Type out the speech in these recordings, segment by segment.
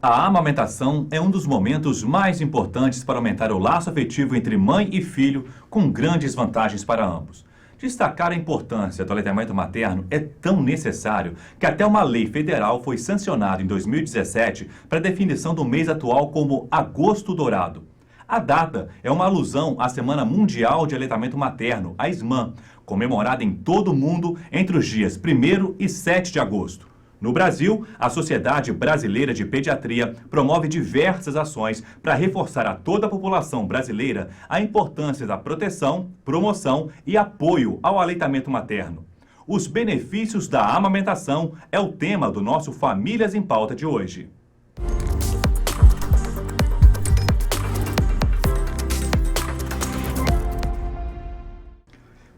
A amamentação é um dos momentos mais importantes para aumentar o laço afetivo entre mãe e filho, com grandes vantagens para ambos. Destacar a importância do aleitamento materno é tão necessário que até uma lei federal foi sancionada em 2017 para a definição do mês atual como Agosto Dourado. A data é uma alusão à Semana Mundial de Aleitamento Materno, a SMAM, comemorada em todo o mundo entre os dias 1º e 7 de agosto. No Brasil, a Sociedade Brasileira de Pediatria promove diversas ações para reforçar a toda a população brasileira a importância da proteção, promoção e apoio ao aleitamento materno. Os benefícios da amamentação é o tema do nosso Famílias em Pauta de hoje.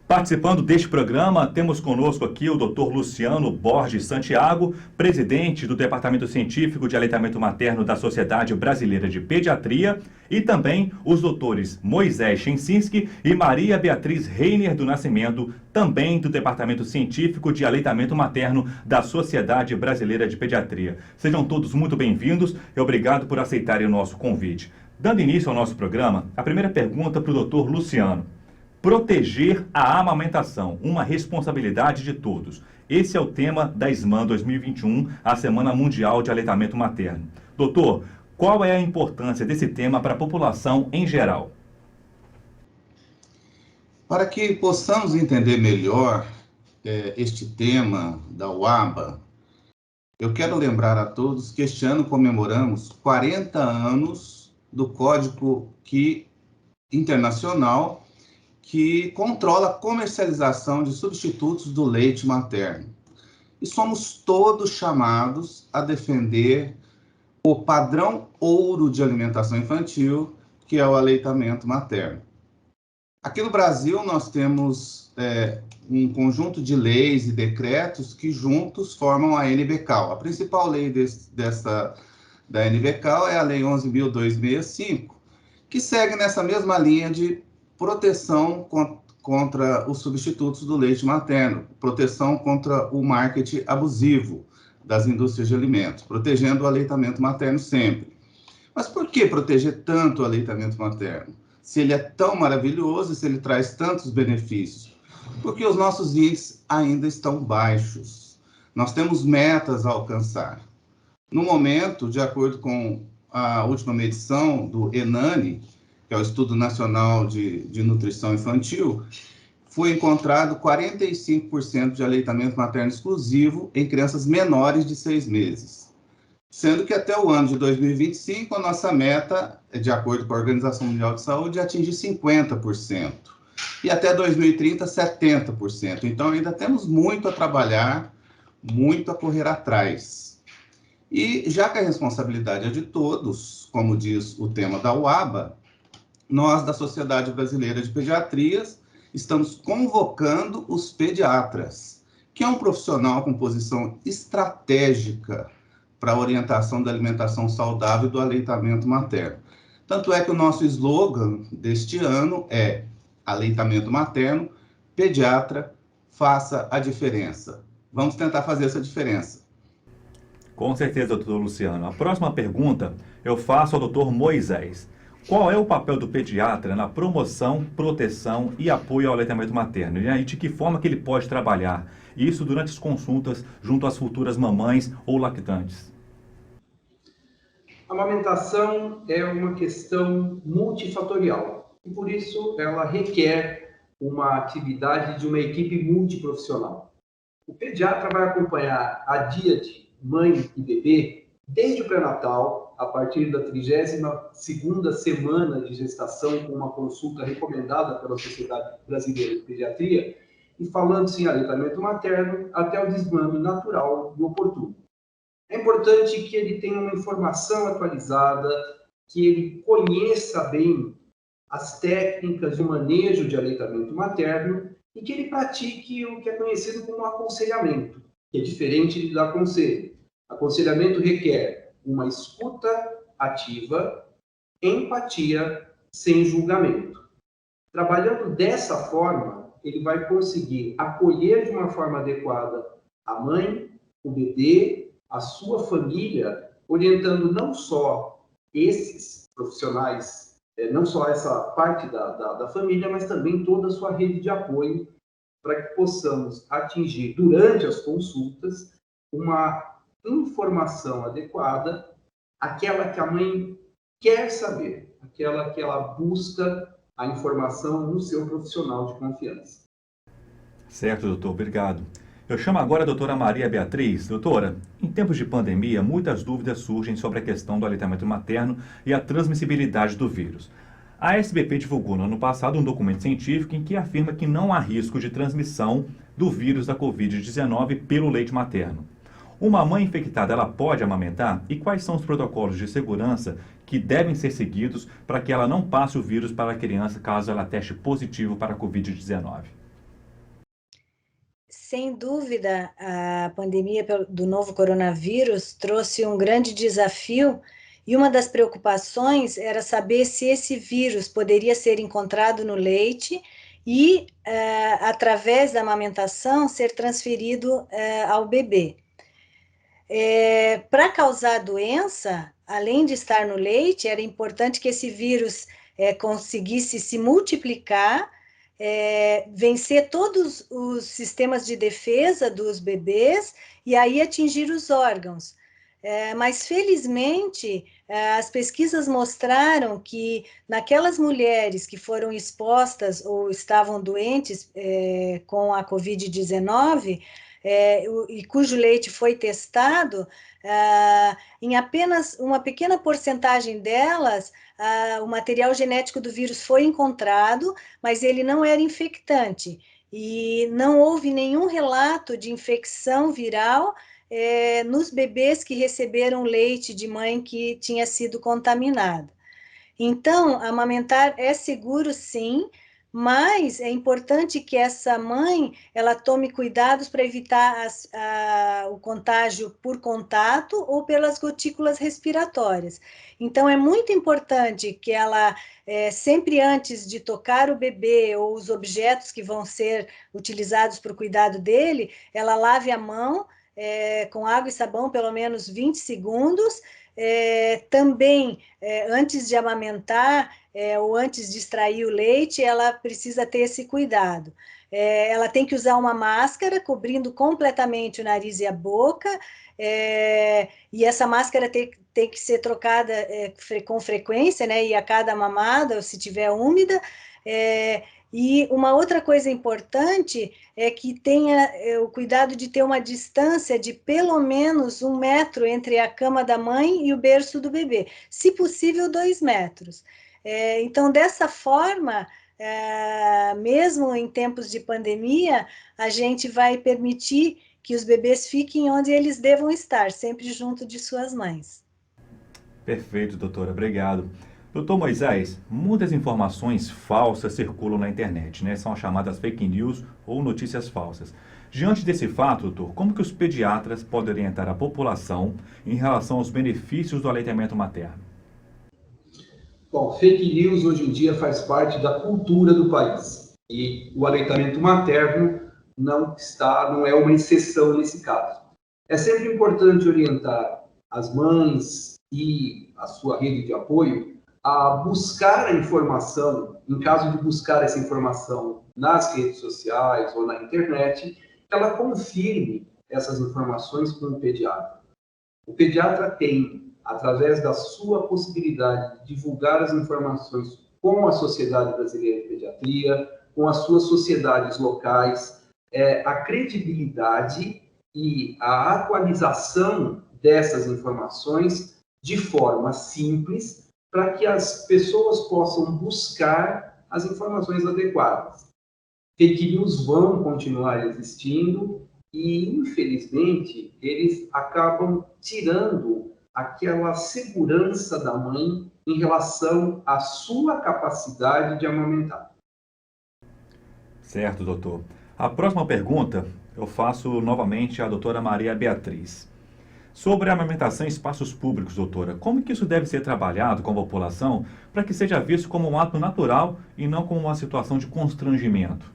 Participando deste programa, temos conosco aqui o Dr. Luciano Borges Santiago, presidente do Departamento Científico de Aleitamento Materno da Sociedade Brasileira de Pediatria, e também os doutores Moisés Chensinski e Maria Beatriz Reiner do Nascimento, também do Departamento Científico de Aleitamento Materno da Sociedade Brasileira de Pediatria. Sejam todos muito bem-vindos e obrigado por aceitarem o nosso convite. Dando início ao nosso programa, a primeira pergunta para o Dr. Luciano. Proteger a amamentação, uma responsabilidade de todos. Esse é o tema da SMAM 2021, a Semana Mundial de Aleitamento Materno. Doutor, qual é a importância desse tema para a população em geral? Para que possamos entender melhor este tema da UABA, eu quero lembrar a todos que este ano comemoramos 40 anos do Código Internacional que controla a comercialização de substitutos do leite materno. E somos todos chamados a defender o padrão ouro de alimentação infantil, que é o aleitamento materno. Aqui no Brasil, nós temos um conjunto de leis e decretos que juntos formam a NBCAL. A principal lei da NBCAL é a Lei 11.265, que segue nessa mesma linha de proteção contra os substitutos do leite materno, proteção contra o marketing abusivo das indústrias de alimentos, protegendo o aleitamento materno sempre. Mas por que proteger tanto o aleitamento materno? Se ele é tão maravilhoso e se ele traz tantos benefícios? Porque os nossos índices ainda estão baixos. Nós temos metas a alcançar. No momento, de acordo com a última medição do ENANI, que é o Estudo Nacional de Nutrição Infantil, foi encontrado 45% de aleitamento materno exclusivo em crianças menores de 6 meses. Sendo que até o ano de 2025, a nossa meta, de acordo com a Organização Mundial de Saúde, é atingir 50%. E até 2030, 70%. Então, ainda temos muito a trabalhar, muito a correr atrás. E já que a responsabilidade é de todos, como diz o tema da UABA, nós, da Sociedade Brasileira de Pediatrias, estamos convocando os pediatras, que é um profissional com posição estratégica para a orientação da alimentação saudável e do aleitamento materno. Tanto é que o nosso slogan deste ano é aleitamento materno, pediatra, faça a diferença. Vamos tentar fazer essa diferença. Com certeza, doutor Luciano. A próxima pergunta eu faço ao doutor Moisés. Qual é o papel do pediatra na promoção, proteção e apoio ao aleitamento materno? E de que forma que ele pode trabalhar isso durante as consultas junto às futuras mamães ou lactantes? A amamentação é uma questão multifatorial e, por isso, ela requer uma atividade de uma equipe multiprofissional. O pediatra vai acompanhar a díade mãe e bebê desde o pré-natal, a partir da 32ª semana de gestação, com uma consulta recomendada pela Sociedade Brasileira de Pediatria, e falando-se em aleitamento materno até o desmame natural e oportuno. É importante que ele tenha uma informação atualizada, que ele conheça bem as técnicas de manejo de aleitamento materno e que ele pratique o que é conhecido como aconselhamento, que é diferente do aconselho. Aconselhamento requer uma escuta ativa, empatia, sem julgamento. Trabalhando dessa forma, ele vai conseguir acolher de uma forma adequada a mãe, o bebê, a sua família orientando não só esses profissionais, não só essa parte da família, mas também toda a sua rede de apoio, para que possamos atingir, durante as consultas, uma informação adequada, aquela que a mãe quer saber, aquela que ela busca a informação no seu profissional de confiança. Certo, doutor, obrigado. Eu chamo agora a doutora Maria Beatriz. Doutora, em tempos de pandemia, muitas dúvidas surgem sobre a questão do aleitamento materno e a transmissibilidade do vírus. A SBP divulgou no ano passado um documento científico em que afirma que não há risco de transmissão do vírus da Covid-19 pelo leite materno. Uma mãe infectada, ela pode amamentar? E quais são os protocolos de segurança que devem ser seguidos para que ela não passe o vírus para a criança caso ela teste positivo para a Covid-19? Sem dúvida, a pandemia do novo coronavírus trouxe um grande desafio e uma das preocupações era saber se esse vírus poderia ser encontrado no leite e, através da amamentação, ser transferido ao bebê. Para causar doença, além de estar no leite, era importante que esse vírus conseguisse se multiplicar, vencer todos os sistemas de defesa dos bebês e aí atingir os órgãos. Mas, felizmente, as pesquisas mostraram que naquelas mulheres que foram expostas ou estavam doentes com a Covid-19, e cujo leite foi testado, em apenas uma pequena porcentagem delas, o material genético do vírus foi encontrado, mas ele não era infectante. E não houve nenhum relato de infecção viral nos bebês que receberam leite de mãe que tinha sido contaminada. Então, amamentar é seguro, sim, mas é importante que essa mãe ela tome cuidados para evitar o contágio por contato ou pelas gotículas respiratórias. Então, é muito importante que ela, sempre antes de tocar o bebê ou os objetos que vão ser utilizados para o cuidado dele, ela lave a mão com água e sabão pelo menos 20 segundos, também, antes de amamentar ou antes de extrair o leite, ela precisa ter esse cuidado. Ela tem que usar uma máscara cobrindo completamente o nariz e a boca, e essa máscara tem que ser trocada com frequência, né, e a cada mamada, ou se tiver úmida. E uma outra coisa importante é que tenha o cuidado de ter uma distância de pelo menos 1 metro entre a cama da mãe e o berço do bebê, se possível 2 metros. Então, dessa forma, mesmo em tempos de pandemia, a gente vai permitir que os bebês fiquem onde eles devam estar, sempre junto de suas mães. Perfeito, doutora, obrigado. Doutor Moisés, muitas informações falsas circulam na internet, né? São as chamadas fake news ou notícias falsas. Diante desse fato, doutor, como que os pediatras podem orientar a população em relação aos benefícios do aleitamento materno? Bom, fake news hoje em dia faz parte da cultura do país e o aleitamento materno não é uma exceção nesse caso. É sempre importante orientar as mães e a sua rede de apoio a buscar a informação, em caso de buscar essa informação nas redes sociais ou na internet, ela confirme essas informações com o pediatra. O pediatra tem, através da sua possibilidade de divulgar as informações com a Sociedade Brasileira de Pediatria, com as suas sociedades locais, a credibilidade e a atualização dessas informações de forma simples, para que as pessoas possam buscar as informações adequadas. Fake news vão continuar existindo e, infelizmente, eles acabam tirando aquela segurança da mãe em relação à sua capacidade de amamentar. Certo, doutor. A próxima pergunta eu faço novamente à doutora Maria Beatriz. Sobre a amamentação em espaços públicos, doutora, como que isso deve ser trabalhado com a população para que seja visto como um ato natural e não como uma situação de constrangimento?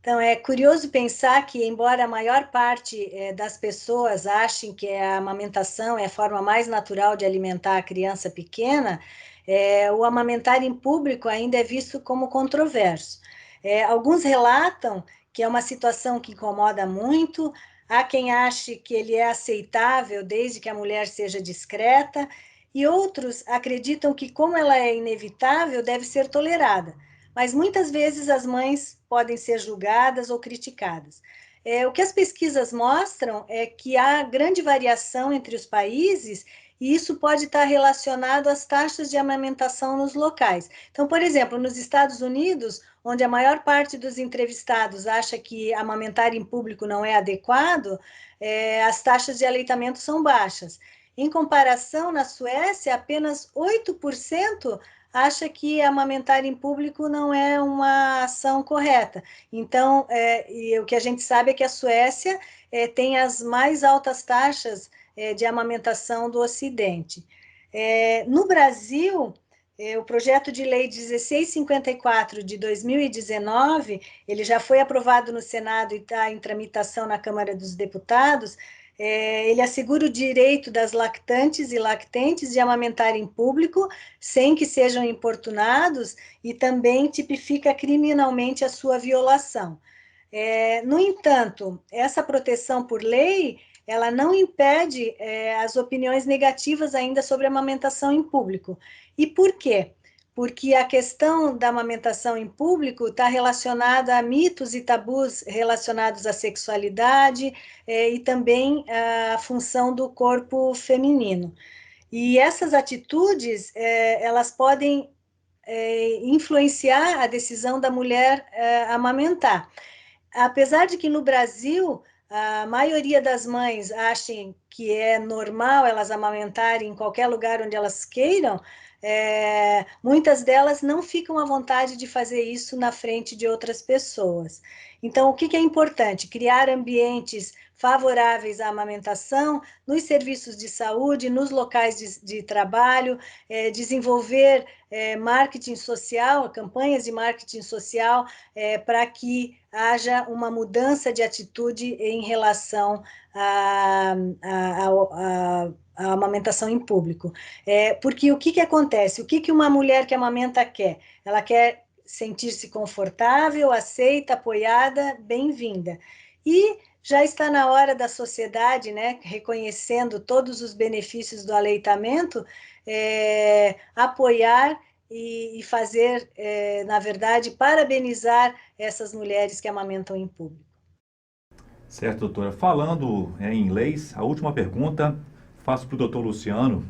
Então, é curioso pensar que, embora a maior parte das pessoas achem que a amamentação é a forma mais natural de alimentar a criança pequena, o amamentar em público ainda é visto como controverso. Alguns relatam que é uma situação que incomoda muito, há quem ache que ele é aceitável desde que a mulher seja discreta, e outros acreditam que, como ela é inevitável, deve ser tolerada. Mas muitas vezes as mães podem ser julgadas ou criticadas. O que as pesquisas mostram é que há grande variação entre os países e isso pode estar relacionado às taxas de amamentação nos locais. Então, por exemplo, nos Estados Unidos, onde a maior parte dos entrevistados acha que amamentar em público não é adequado, as taxas de aleitamento são baixas. Em comparação, na Suécia, apenas 8% acha que amamentar em público não é uma ação correta. Então, e o que a gente sabe é que a Suécia tem as mais altas taxas de amamentação do Ocidente. No Brasil, o projeto de lei 1654 de 2019, ele já foi aprovado no Senado e está em tramitação na Câmara dos Deputados. Ele assegura o direito das lactantes e lactentes de amamentar em público, sem que sejam importunados, e também tipifica criminalmente a sua violação. No entanto, essa proteção por lei, ela não impede as opiniões negativas ainda sobre a amamentação em público. E por quê? Porque a questão da amamentação em público está relacionada a mitos e tabus relacionados à sexualidade e também à função do corpo feminino. E essas atitudes, elas podem influenciar a decisão da mulher amamentar. Apesar de que no Brasil, a maioria das mães achem que é normal elas amamentarem em qualquer lugar onde elas queiram, muitas delas não ficam à vontade de fazer isso na frente de outras pessoas. Então, o que é importante? Criar ambientes favoráveis à amamentação nos serviços de saúde, nos locais de trabalho, desenvolver marketing social, campanhas de marketing social, para que haja uma mudança de atitude em relação à amamentação em público. Porque o que acontece? O que uma mulher que amamenta quer? Ela quer sentir-se confortável, aceita, apoiada, bem-vinda. E já está na hora da sociedade, né, reconhecendo todos os benefícios do aleitamento, apoiar e fazer, na verdade, parabenizar essas mulheres que amamentam em público. Certo, doutora. Falando em inglês, a última pergunta faço para o doutor Luciano.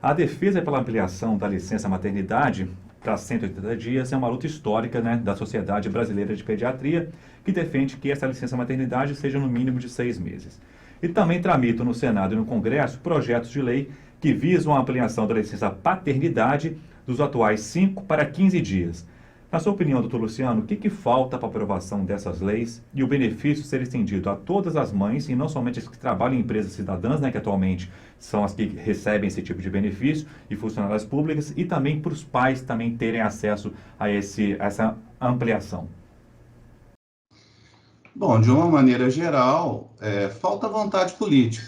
A defesa pela ampliação da licença maternidade para 180 dias é uma luta histórica, né, da Sociedade Brasileira de Pediatria, que defende que essa licença maternidade seja no mínimo de 6 meses. E também tramitam no Senado e no Congresso projetos de lei que visam a ampliação da licença paternidade dos atuais 5 para 15 dias. Na sua opinião, doutor Luciano, o que falta para a aprovação dessas leis e o benefício ser estendido a todas as mães, e não somente as que trabalham em empresas cidadãs, né, que atualmente são as que recebem esse tipo de benefício, e funcionárias públicas, e também para os pais também terem acesso a essa ampliação? Bom, de uma maneira geral, falta vontade política.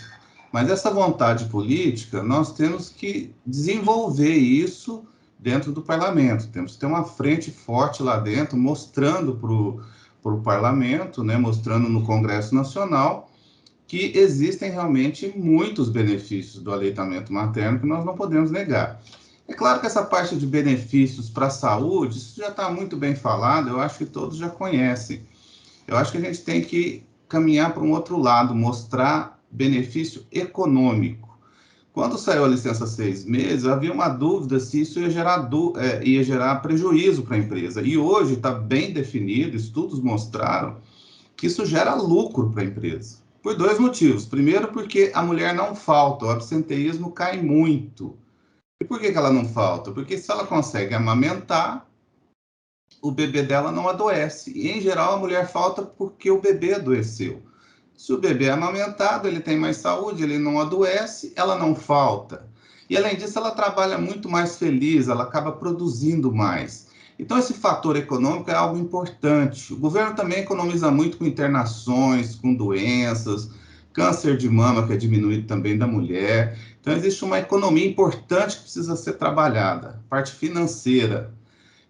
Mas essa vontade política, nós temos que desenvolver isso dentro do parlamento. Temos que ter uma frente forte lá dentro, mostrando para o parlamento, né, mostrando no Congresso Nacional, que existem realmente muitos benefícios do aleitamento materno que nós não podemos negar. É claro que essa parte de benefícios para a saúde, isso já está muito bem falado, eu acho que todos já conhecem. Eu acho que a gente tem que caminhar para um outro lado, mostrar benefício econômico. Quando saiu a licença 6 meses, havia uma dúvida se isso ia gerar prejuízo para a empresa. E hoje está bem definido, estudos mostraram que isso gera lucro para a empresa. Por 2 motivos. Primeiro, porque a mulher não falta, o absenteísmo cai muito. E por que ela não falta? Porque se ela consegue amamentar, o bebê dela não adoece. E, em geral, a mulher falta porque o bebê adoeceu. Se o bebê é amamentado, ele tem mais saúde, ele não adoece, ela não falta. E, além disso, ela trabalha muito mais feliz, ela acaba produzindo mais. Então, esse fator econômico é algo importante. O governo também economiza muito com internações, com doenças, câncer de mama, que é diminuído também da mulher. Então, existe uma economia importante que precisa ser trabalhada, parte financeira.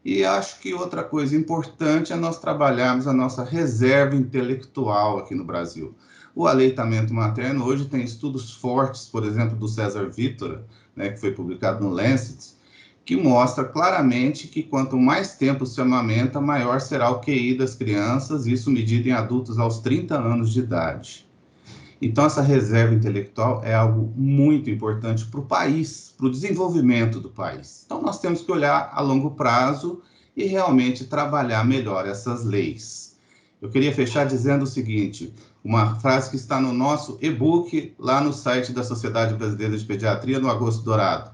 E acho que outra coisa importante é nós trabalharmos a nossa reserva intelectual aqui no Brasil. O aleitamento materno hoje tem estudos fortes, por exemplo, do César Vítora, né, que foi publicado no Lancet, que mostra claramente que quanto mais tempo se amamenta, maior será o QI das crianças, isso medido em adultos aos 30 anos de idade. Então, essa reserva intelectual é algo muito importante para o país, para o desenvolvimento do país. Então, nós temos que olhar a longo prazo e realmente trabalhar melhor essas leis. Eu queria fechar dizendo o seguinte, uma frase que está no nosso e-book, lá no site da Sociedade Brasileira de Pediatria, no Agosto Dourado.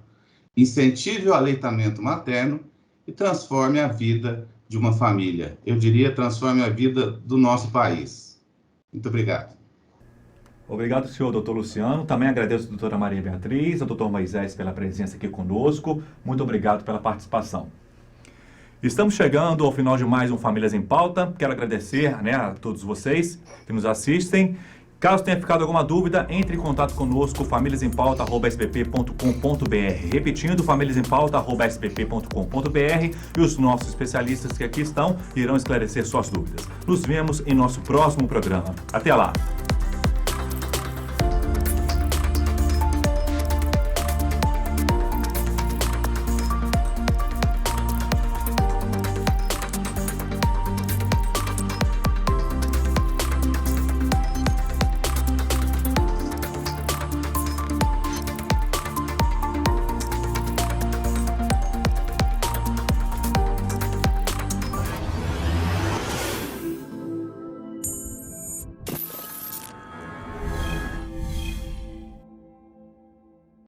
Incentive o aleitamento materno e transforme a vida de uma família. Eu diria, transforme a vida do nosso país. Muito obrigado. Obrigado, senhor doutor Luciano. Também agradeço a doutora Maria Beatriz, ao doutor Moisés pela presença aqui conosco. Muito obrigado pela participação. Estamos chegando ao final de mais um Famílias em Pauta. Quero agradecer, né, a todos vocês que nos assistem. Caso tenha ficado alguma dúvida, entre em contato conosco, famíliasempauta@spp.com.br. Repetindo, famíliasempauta@spp.com.br, e os nossos especialistas que aqui estão irão esclarecer suas dúvidas. Nos vemos em nosso próximo programa. Até lá!